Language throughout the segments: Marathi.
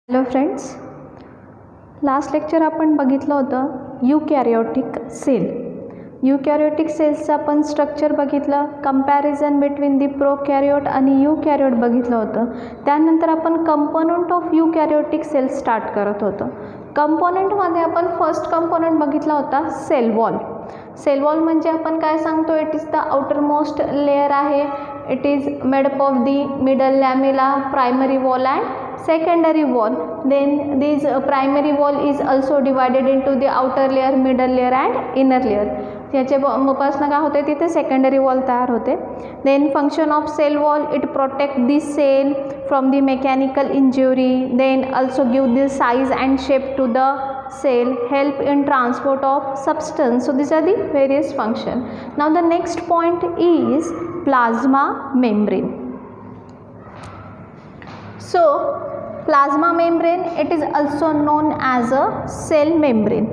हॅलो फ्रेंड्स, लास्ट लेक्चर आपण बघितलं होतं यूकॅरियोटिक सेल. यूकॅरियोटिक सेल्सचं आपण स्ट्रक्चर बघितलं, कंपॅरिझन बिटवीन दी प्रोकॅरियोट आणि यूकॅरियोट बघितलं होतं. त्यानंतर आपण कंपोनंट ऑफ यूकॅरियोटिक सेल स्टार्ट करत होतो. कंपोनंटमध्ये आपण फर्स्ट कंपोनंट बघितला होता सेल वॉल. सेल वॉल म्हणजे आपण काय सांगतो, it is the outer most layer आहे. It is made up of the middle lamella, primary wall and secondary wall. Then this primary wall is also divided into the outer layer, middle layer and inner layer. याच्यापासून काय होते, तिथे सेकंडरी वॉल तयार होते. Then function of cell wall, it protect this cell from the mechanical injury. Then also give the size and shape to the cell, help in transport of substance. So these are the various function. Now the next point is plasma membrane. So plasma membrane, it is also known as a cell membrane.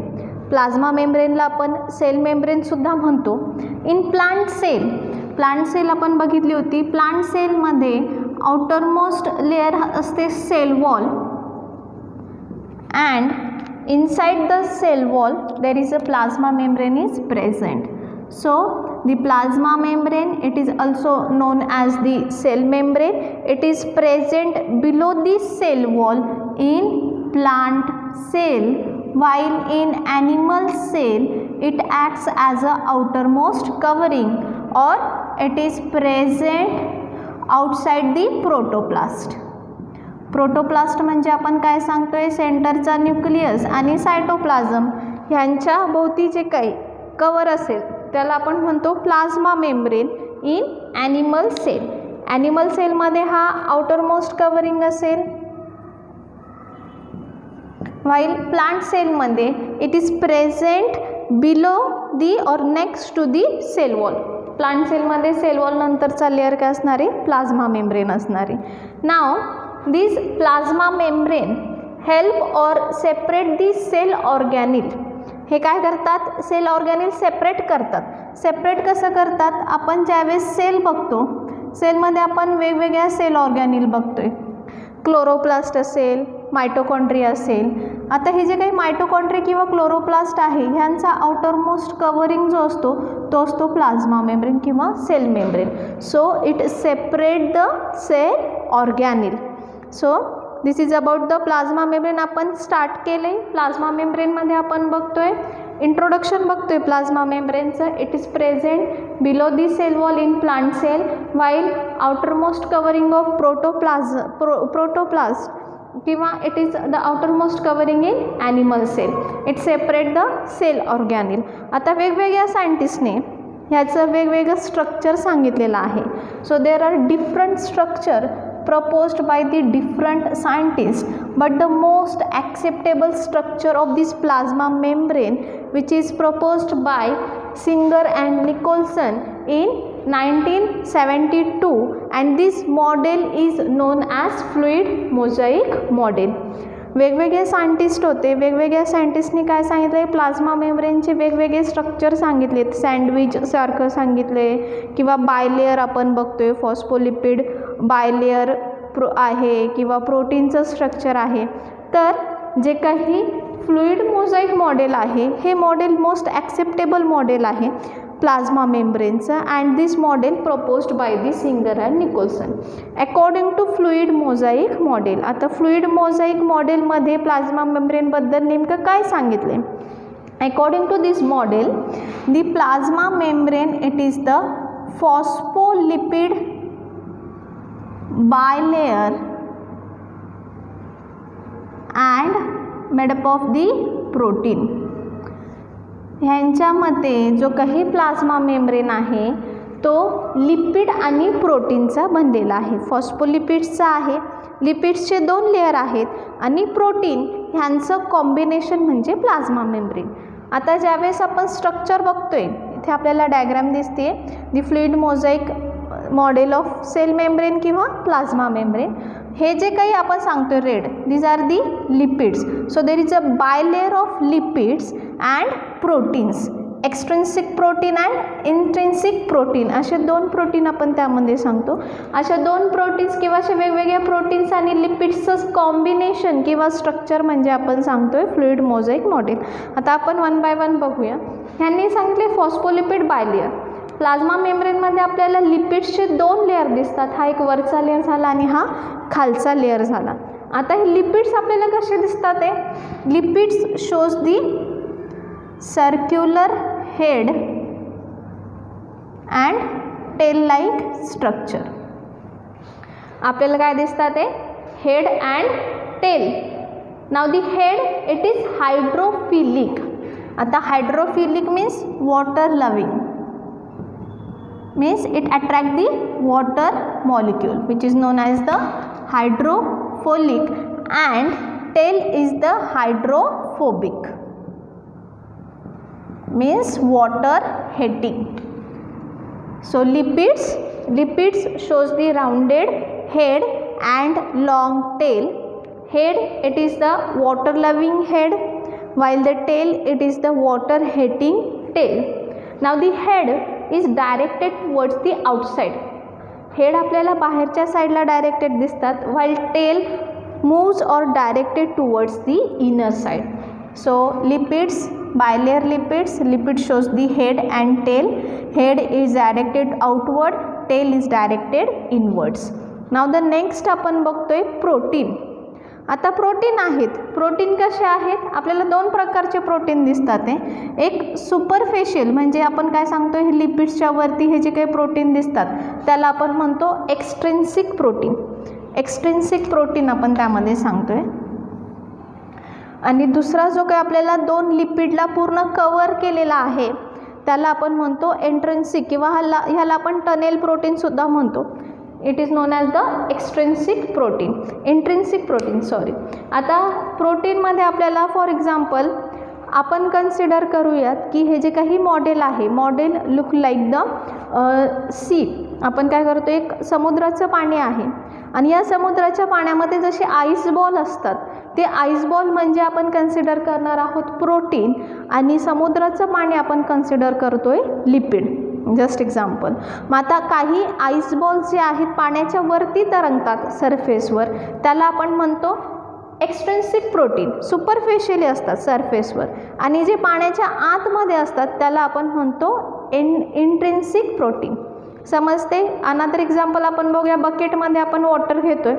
Plasma मेम्ब्रेनला आपण सेल मेम्ब्रेन सुद्धा म्हणतो. इन प्लांट सेल आपण बघितली होती. प्लांट सेलमध्ये आउटर मोस्ट लेअर असते cell wall and inside the cell wall there is a plasma membrane is present. So the plasma membrane, it is also known as the cell membrane. It is present below the cell wall in plant cell, while in animal cell it acts as a outermost covering, or it is present outside the protoplast. Protoplast म्हणजे आपण काय सांगतोय, सेंटरचा न्यूक्लियस आणि सायटोप्लाझम ह्यांच्या भोवती जे काही कवर असेल त्याला आपण म्हणतो plasma membrane in animal cell. Animal सेलमध्ये हा आउटर मोस्ट कवरिंग असेल, व्हाईल प्लांट सेलमध्ये it is present below the or next to the cell wall. Plant सेलमध्ये सेल वॉल नंतरचा लेअर काय असणार आहे, प्लाझ्मा मेम्ब्रेन असणार आहे. Now this plasma membrane help or separate the cell organelle. हे काय करतात, सेल ऑर्गॅनिल सेपरेट करतात. सेपरेट कसं करतात, आपण ज्यावेळेस सेल बघतो, सेलमध्ये आपण वेगवेगळ्या सेल ऑर्गॅनिल बघतोय. क्लोरोप्लास्ट असेल, मायटोकॉन्ड्रिया असेल. आता हे जे काही मायटोकॉन्ड्रिया किंवा क्लोरोप्लास्ट आहे ह्यांचा आउटर मोस्ट कवरिंग जो असतो तो असतो प्लाझ्मा मेम्ब्रेन किंवा cell membrane. So it separate the cell organelle. So this is about the plasma membrane. आपण स्टार्ट केले. प्लाझ्मा मेम्ब्रेनमध्ये आपण बघतोय, इंट्रोडक्शन बघतोय प्लाझ्मा मेम्ब्रेनचं. It is present below the cell wall in plant cell, while outer most covering of protoplast किंवा it is the outer most covering in animal cell. It separate the cell organelle. आता वेगवेगळ्या सायंटिस्टने ह्याचं वेगवेगळं स्ट्रक्चर सांगितलेलं आहे. So there are different structure proposed by the different scientists, but the most acceptable structure of this plasma membrane, which is proposed by Singer and Nicholson in 1972, and this model is known as fluid mosaic model. वेगवेगळे सायंटिस्ट होते. वेगवेगळ्या सायंटिस्टनी काय सांगितलं, प्लाझ्मा मेम्ब्रेनचे वेगवेगळे स्ट्रक्चर सांगितलेत. सँडविच सारखं सांगितले किंवा बायलेअर आपण बघतोय, फॉस्फोलिपिड बायलेअर आहे किंवा प्रोटीनचं स्ट्रक्चर आहे. तर जे काही फ्लुइड मोझाईक मॉडेल आहे हे मॉडेल मोस्ट ॲक्सेप्टेबल मॉडेल आहे प्लाझ्मा मेम्ब्रेनचं, and this model proposed by the Singer and Nicolson according to fluid mosaic model. आता फ्लुइड मोझाईक मॉडेलमध्ये प्लाझ्मा मेम्ब्रेनबद्दल नेमकं काय सांगितले. According to this model, the plasma membrane it is the phospholipid bilayer and made up of the protein. ह्यांच्यामध्ये जो काही प्लाझ्मा मेम्ब्रेन आहे तो लिपिड आणि प्रोटीनचा बनलेला आहे. फॉस्फोलिपिड्सचा आहे, लिपिड्सचे 2 लेअर आहेत आणि प्रोटीन ह्यांचं कॉम्बिनेशन म्हणजे प्लाझ्मा मेम्ब्रेन. आता ज्यावेळेस आपण स्ट्रक्चर बघतोय इथे आपल्याला डायग्राम दिसते, the fluid mosaic model of cell membrane किंवा प्लाझ्मा मेम्ब्रेन. हे जे काही आपण सांगतो red, these are the lipids. So there is a bilayer of lipids and proteins extrinsic protein and intrinsic protein असे दोन प्रोटीन आपण त्यामध्ये सांगतो. अशा दोन प्रोटीन्स किंवा अशा वेगवेगळ्या प्रोटीन्स आणि लिपिड्सचं कॉम्बिनेशन किंवा स्ट्रक्चर म्हणजे आपण सांगतोय फ्लुइड मोझाईक मॉडेल. आता आपण वन बाय वन बघूया. ह्यांनी सांगितले फॉस्फोलिपिड बायलेयर. प्लाझ्मा मेम्ब्रेनमध्ये आपल्याला लिपिड्सचे दोन लेअर दिसतात. हा एक वरचा लेअर झाला आणि हा खालचा लेअर झाला. आता हे लिपिड्स आपल्याला कसे दिसतात आहे? Lipids shows the circular head and tail like structure. आपल्याला काय दिसतात आहे? Head and tail. Now the head it is hydrophilic. आता hydrophilic means water loving, means it attract the water molecule which is known as the hydrophilic, and tail is the hydrophobic, means water hating. So lipids shows the rounded head and long tail. Head it is the water loving head, while the tail it is the water hating tail. Now the head is directed towards the outside. Head आपल्याला बाहेरच्या साईडला डायरेक्टेड दिसतात, while tail moves or directed towards the inner side. So lipids, bilayer lipids, lipid shows the head and tail. Head is directed outward, tail is directed inwards. Now the next आपण बघतोय प्रोटीन. आता प्रोटीन आहेत. प्रोटीन कसे आहेत? आपल्याला दोन प्रकारचे प्रोटीन दिसतात आहे. एक सुपरफेशियल म्हणजे आपण काय सांगतो, हे लिपिड्सच्या वरती हे जे काही प्रोटीन दिसतात त्याला आपण म्हणतो एक्स्ट्रिन्सिक प्रोटीन. एक्स्ट्रिन्सिक प्रोटीन आपण त्यामध्ये सांगतोय. आणि दुसरा जो काही आपल्याला दोन लिपिडला पूर्ण कव्हर केलेला आहे त्याला आपण म्हणतो इंट्रिन्सिक, किंवा ह्याला आपण टनेल प्रोटीन सुद्धा म्हणतो. It is known as the extrinsic protein, intrinsic protein sorry. आता प्रोटीनमध्ये आपल्याला फॉर एक्झाम्पल आपण कन्सिडर करूयात की हे जे काही मॉडेल आहे, model look like the sea. आपण काय करतो, एक समुद्राचं पाणी आहे आणि या समुद्राच्या पाण्यामध्ये जसे आईस बॉल असतात, ते आईस बॉल म्हणजे आपण कन्सिडर करणार आहोत प्रोटीन, आणि समुद्राचं पाणी आपण कन्सिडर करतोय लिपिड. Just example. मग आता काही आईस बॉल्स जे आहेत पाण्याच्या वरती तरंगतात सरफेसवर, त्याला आपण म्हणतो एक्स्ट्रिन्सिक प्रोटीन. सुपरफेशियली असतात सरफेसवर, आणि जे पाण्याच्या आतमध्ये असतात त्याला आपण म्हणतो इंट्रिन्सिक प्रोटीन. समजते? अनदर एक्झाम्पल आपण बघूया. बकेटमध्ये आपण वॉटर घेतोय,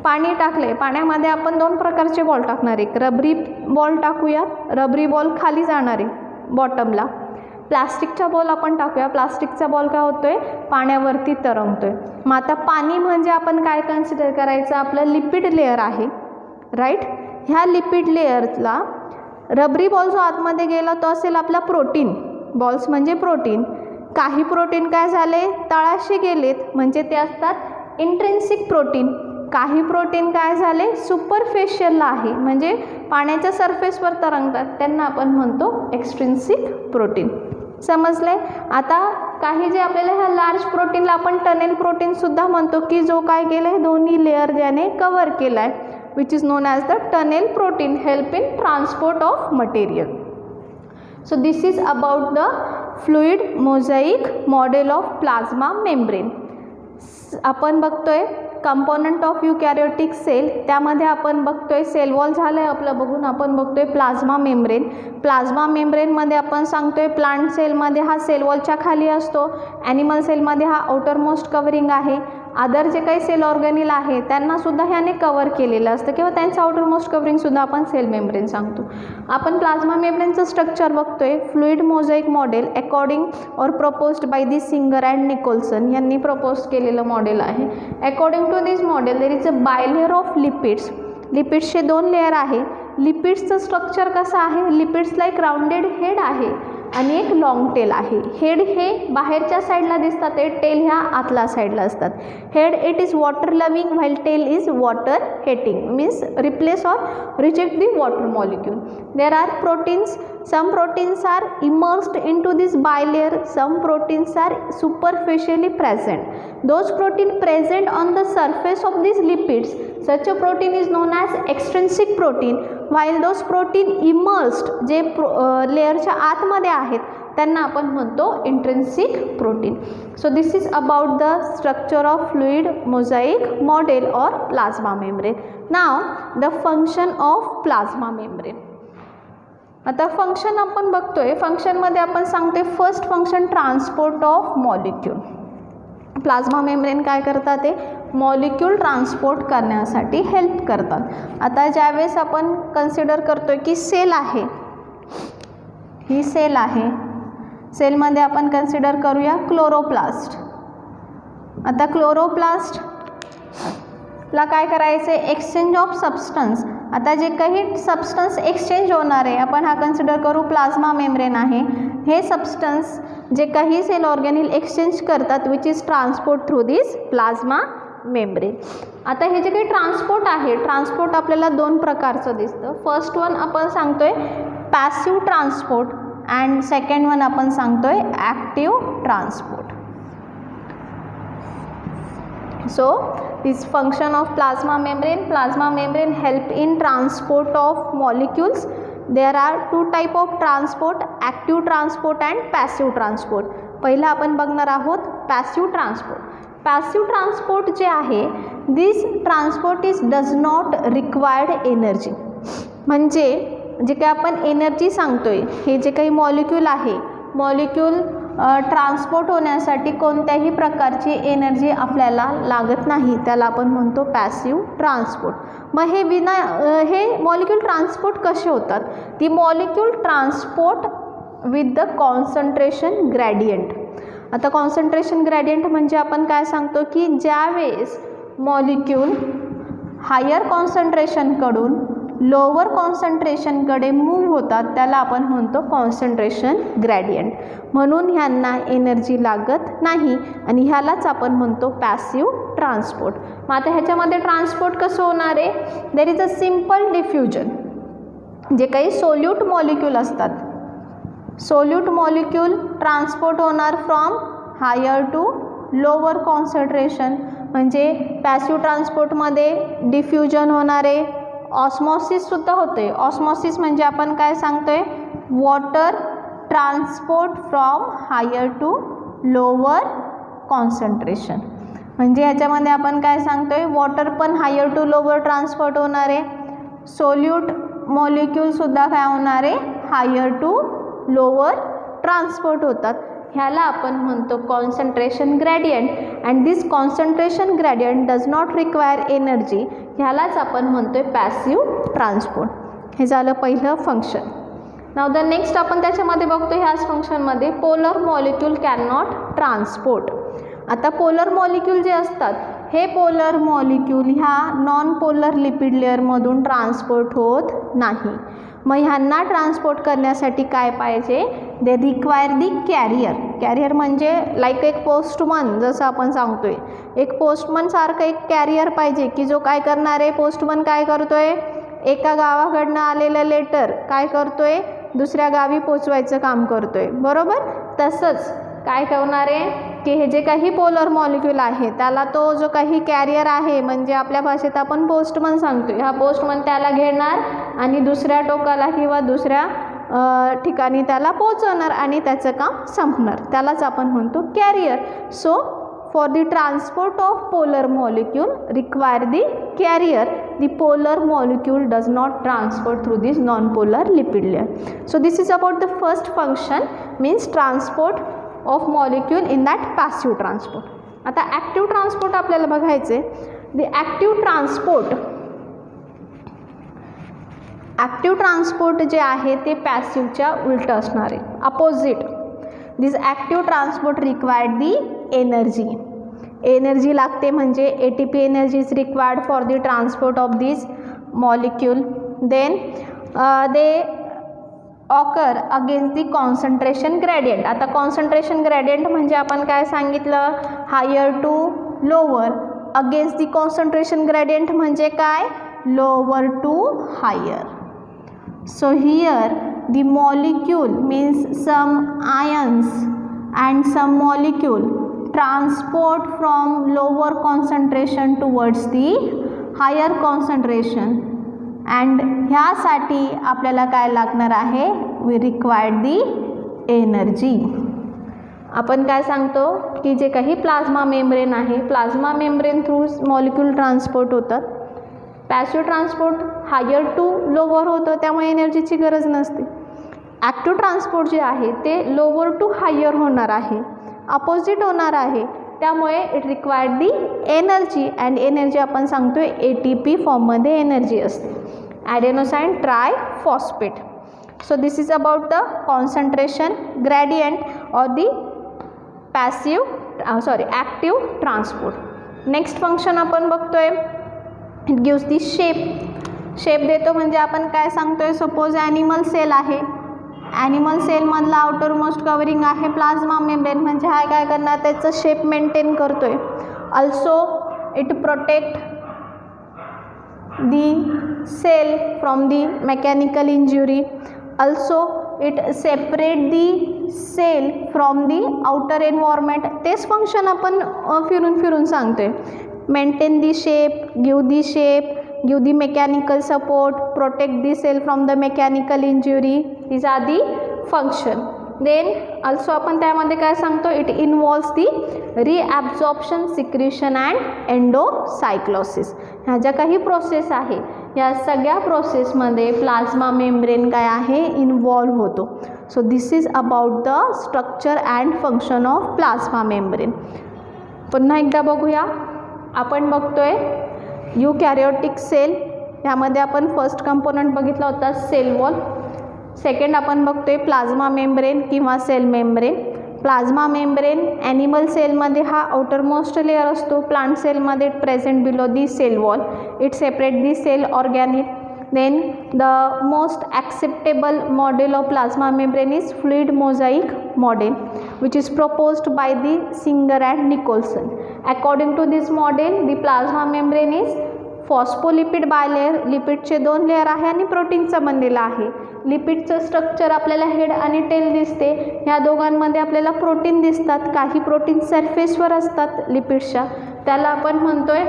पाणी टाकले, पाण्यामध्ये आपण दोन प्रकारचे बॉल टाकणार. एक रबरी बॉल टाकूया, रबरी बॉल खाली जाणार आहे बॉटमला. प्लास्टिकचा बॉल आपण टाकूया, प्लास्टिकचा बॉल काय होतोय, पाण्यावरती तरंगतोय. मग आता पाणी म्हणजे आपण काय कन्सिडर करायचं, आपलं लिपिड लेअर आहे, राईट. ह्या लिपिड लेअरला रबरी बॉल जो आतमध्ये गेला तो असेल आपला प्रोटीन. बॉल्स म्हणजे प्रोटीन. काही प्रोटीन काय झाले, तळाशी गेलेत म्हणजे ते असतात इंट्रिन्सिक प्रोटीन. काही प्रोटीन काय झाले, सुपरफेशियलला आहे म्हणजे पाण्याच्या सरफेसवर तरंगतात, त्यांना आपण म्हणतो एक्स्ट्रिन्सिक प्रोटीन. समजले? आता काही जे आपल्याला ह्या लार्ज प्रोटीनला आपण टनेल प्रोटीन सुद्धा म्हणतो, की जो काय केलं आहे, दोन्ही लेअर ज्याने कव्हर केला आहे, which is known as the tunnel protein, help in transport of material. So this is about the fluid mosaic model of plasma membrane. आपण बघतोय कंपोनंट ऑफ युकॅरियोटिक सेल, त्यामध्ये आपण बघतोय सेल वॉल झालं आहे आपलं बघून. आपण बघतोय प्लाझ्मा मेम्ब्रेन. प्लाझ्मा मेम्ब्रेनमध्ये आपण सांगतोय प्लांट सेलमध्ये हा सेल वॉलच्या खाली असतो, ॲनिमल सेलमध्ये हा आउटर मोस्ट कवरिंग आहे. अदर जे काही सेल ऑर्गॅनिल आहे त्यांनासुद्धा ह्याने कवर केलेलं असतं, किंवा त्यांचं आउटर मोस्ट कवरिंगसुद्धा आपण सेल मेम्ब्रेन सांगतो. आपण प्लाझ्मा मेम्ब्रेनचं स्ट्रक्चर बघतोय. Fluid mosaic model according or proposed by the Singer and Nicolson यांनी प्रपोज केलेलं मॉडेल आहे. According to this model there is a bilayer of lipids. लिपिड्सचे दोन लेअर आहे. लिपिड्सचं स्ट्रक्चर कसं आहे, लिपिड्सला एक राउंडेड हेड आहे आणि एक लॉंग टेल आहे. हेड हे बाहेरच्या साईडला दिसतात, ते टेल ह्या आतल्या साईडला असतात. Head it is water loving while tail is water hating, means replace or reject the water molecule. There are proteins, some proteins are immersed into this bilayer, some proteins are superficially present. Those protein present on the surface of these lipids, such a protein is known as extrinsic protein, while those protein immersed जे लेअरच्या आतमध्ये आहेत त्यांना आपण म्हणतो intrinsic protein. So this is about the structure of fluid mosaic model or plasma membrane. Now the function of plasma membrane. आता फंक्शन आपण बघतोय. फंक्शनमध्ये आपण सांगतोय first function transport of molecule. Plasma membrane काय करतात, ते मॉलिक्यूल ट्रान्सपोर्ट करण्यासाठी हेल्प करतात. आता ज्यावेळेस आपण कन्सिडर करतोय की सेल आहे, ही सेल आहे, सेलमध्ये आपण कन्सिडर करूया क्लोरोप्लास्ट. आता क्लोरोप्लास्टला काय करायचं आहे, एक्सचेंज ऑफ सबस्टन्स. आता जे काही सबस्टन्स एक्सचेंज होणार आहे आपण हा कन्सिडर करू प्लाज्मा मेम्ब्रेन आहे. हे सबस्टन्स जे काही सेल ऑर्गॅनिल एक्सचेंज करतात which is transport through this plasma membrane. आता हे जे काही ट्रान्सपोर्ट आहे, ट्रान्सपोर्ट आपल्याला दोन प्रकारचं दिसतं. फर्स्ट वन आपण सांगतोय passive transport and second one आपण सांगतोय active transport. So this function of plasma membrane help in transport of molecules. There are two type of transport, active transport and passive transport. पहिला आपण बघणार आहोत passive transport. passive transport जे आहे, this transport is does not required energy. म्हणजे जे काही आपण एनर्जी सांगतोय, हे जे काही मॉलिक्यूल आहे, मॉलिक्यूल ट्रान्सपोर्ट होण्यासाठी कोणत्याही प्रकारची एनर्जी आपल्याला लागत नाही, त्याला आपण म्हणतो पॅसिव्ह ट्रान्सपोर्ट. मग हे मॉलिक्यूल ट्रान्सपोर्ट कसे होतात, ती molecule transport with the concentration gradient. आता कॉन्सन्ट्रेशन ग्रॅडियंट म्हणजे आपण काय सांगतो की ज्यावेळेस मॉलिक्यूल हायर कॉन्सन्ट्रेशनकडून लोअर कॉन्सन्ट्रेशनकडे मूव्ह होतात त्याला आपण म्हणतो कॉन्सन्ट्रेशन ग्रॅडियंट. म्हणून ह्यांना एनर्जी लागत नाही आणि ह्यालाच आपण म्हणतो पॅसिव्ह ट्रान्सपोर्ट. मग आता ह्याच्यामध्ये ट्रान्सपोर्ट कसं होणार आहे, there is a simple diffusion. जे काही सोल्यूट मॉलिक्यूल असतात, सोल्यूट मॉलिक्यूल ट्रान्सपोर्ट होणार from higher to lower concentration. म्हणजे पॅसिव्ह ट्रान्सपोर्टमध्ये डिफ्युजन होणार आहे, ऑस्मॉसिससुद्धा होते. ऑस्मॉसिस म्हणजे आपण काय सांगतोय, water transport from higher to lower concentration. म्हणजे ह्याच्यामध्ये आपण काय सांगतोय, वॉटर पण हायर टू लोअर ट्रान्सपोर्ट होणार आहे, सोल्यूट मॉलिक्यूलसुद्धा काय होणार आहे, हायर टू लोअर ट्रान्सपोर्ट होतात. ह्याला आपण म्हणतो concentration gradient. And this concentration gradient does not require energy. ह्यालाच आपण म्हणतोय पॅसिव्ह ट्रान्सपोर्ट. हे झालं पहिलं फंक्शन. नाव द नेक्स्ट आपण त्याच्यामध्ये बघतो ह्याच फंक्शनमध्ये polar molecule can not transport. आता पोलर मॉलिक्यूल जे असतात, हे पोलर मॉलिक्यूल ह्या नॉन पोलर लिपिड लेअरमधून ट्रान्सपोर्ट होत नाही. मग ह्यांना ट्रान्सपोर्ट करण्यासाठी काय पाहिजे, they require the carrier. Carrier म्हणजे लाईक एक पोस्टमन, जसं आपण सांगतोय एक पोस्टमन सारखं एक कॅरियर पाहिजे की जो काय करणार आहे, पोस्टमन काय करतोय, एका गावाकडनं आलेलं लेटर काय करतोय, दुसऱ्या गावी पोचवायचं काम करतोय, बरोबर. तसंच काय करणार आहे की हे जे काही पोलर मॉलिक्यूल आहे त्याला तो जो काही कॅरियर आहे, म्हणजे आपल्या भाषेत आपण पोस्टमन सांगतोय, हा पोस्टमन त्याला घेणार आणि दुसऱ्या टोकाला किंवा दुसऱ्या ठिकाणी त्याला पोचवणार आणि त्याचं काम संपणार, त्यालाच आपण म्हणतो carrier. So for the transport of polar molecule require the carrier. The polar molecule does not transport through this non polar lipid layer. So this is about the first function, means transport of molecule in that passive transport. आता ॲक्टिव्ह ट्रान्सपोर्ट आपल्याला बघायचे. द ॲक्टिव्ह ट्रान्सपोर्ट जे आहे ते पॅसिव्हच्या उलटं असणार आहे, opposite. This active transport required the energy लागते, म्हणजे ATP energy is required for the transport of this molecule. Then they occur against the concentration gradient. आता कॉन्सन्ट्रेशन ग्रॅडियंट म्हणजे आपण काय सांगितलं, higher to lower. Against the concentration gradient म्हणजे काय, lower to higher. So here the molecule means some ions and some molecule transport from lower concentration towards the higher concentration. And ह्यासाठी आपल्याला काय लागणार आहे, वी रिक्वायर्ड दी एनर्जी. आपण काय सांगतो की जे काही प्लाझ्मा मेम्ब्रेन आहे, plasma membrane through molecule transport होतात. Passive transport higher to lower होतं, त्यामुळे एनर्जीची गरज नसते. ॲक्टिव्ह ट्रान्सपोर्ट जे आहे ते लोअर टू हायर होणार आहे, अपोजिट होणार आहे, त्यामुळे it required the energy. And energy आपण सांगतोय ATP फॉर्ममध्ये एनर्जी असते, adenosine triphosphate. So this is about the concentration gradient or the active transport. Next function आपण बघतोय, it gives the shape. Shape देतो म्हणजे आपण काय सांगतोय, सपोज ॲनिमल सेल आहे, ॲनिमल सेलमधला आउटर मोस्ट कवरिंग आहे प्लाझ्मा मेम्ब्रेन, म्हणजे हा काय करणार, त्याचं शेप मेंटेन करतोय. Also it protect the cell from the mechanical injury. Also it separate the cell from the outer environment. तेच फंक्शन आपण फिरून फिरून सांगतोय. Maintain the shape, give the shape, give the mechanical support, protect the cell from the mechanical injury. These are the function. Then also आपण त्यामध्ये काय सांगतो, it involves the reabsorption, secretion and endocytosis. ह्या ज्या काही प्रोसेस आहे, या सगळ्या प्रोसेसमध्ये प्लाझ्मा मेम्ब्रेन काय आहे, इन्व्हॉल्व होतो. So this is about the structure and function of plasma membrane. पुन्हा एकदा बघूया. आपण बघतोय यूकॅरियोटिक सेल, यामध्ये आपण फर्स्ट कंपोनंट बघितला होता सेल वॉल. सेकंड आपण बघतोय प्लाझ्मा मेम्ब्रेन किंवा cell membrane. Plasma membrane animal सेलमध्ये हा आउटरमोस्ट लेअर असतो, प्लांट सेलमध्ये present below the cell wall. It separate the cell organelle. Then the most acceptable model of plasma membrane is fluid mosaic model, which is proposed by the Singer and Nicholson. According to this model, the plasma membrane is phospholipid bilayer, लिपिडचे 2 लेअर आहे आणि प्रोटीनचा बनलेला आहे. लिपिडचं स्ट्रक्चर आपल्याला हेड आणि टेल दिसते, ह्या दोघांमध्ये आपल्याला प्रोटीन दिसतात. काही प्रोटीन सरफेसवर असतात लिपिडच्या, त्याला आपण म्हणतोय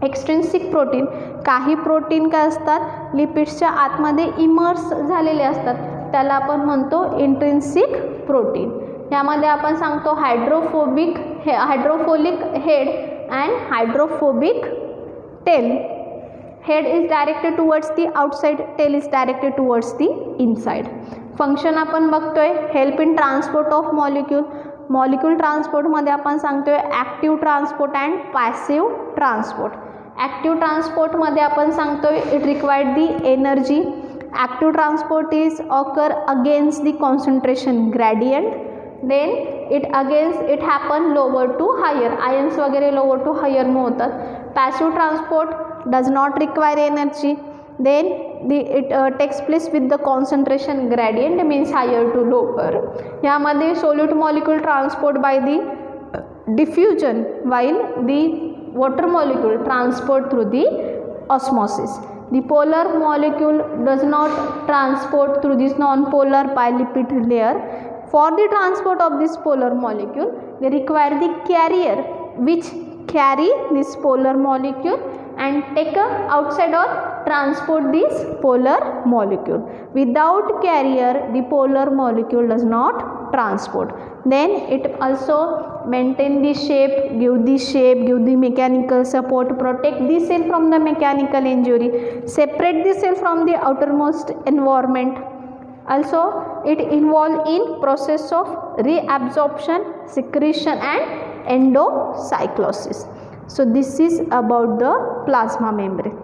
एक्स्ट्रिन्सिक प्रोटीन. काही प्रोटीन काय असतात, लिपिड्सच्या आतमध्ये इमर्स झालेले असतात, त्याला आपण म्हणतो इंट्रिन्सिक प्रोटीन. यामध्ये आपण सांगतो hydrophilic head and hydrophobic tail. Head is directed towards the outside, tail is directed towards the inside. Function आपण बघतोय, help in transport of molecule. Molecule ट्रान्सपोर्टमध्ये आपण सांगतोय active transport and passive transport. Active ट्रान्सपोर्टमध्ये आपण सांगतोय it required the energy. Active transport is occur against the concentration gradient. Then it happen lower to higher, ions वगैरे लोअर टू हायर में होतात. Passive transport does not require energy. Then it takes place with the concentration gradient means higher to lower. यामध्ये solute molecule transport by the diffusion while the water molecule transport through the osmosis. The polar molecule does not transport through this non-polar bilipid layer. For the transport of this polar molecule, they require the carrier which carry this polar molecule and take outside or transport this polar molecule. Without carrier, the polar molecule does not transport. Then it also maintain the shape, give the mechanical support, protect the cell from the mechanical injury, separate the cell from the outermost environment. Also it involve in process of reabsorption, secretion and endocyclosis. So this is about the plasma membrane.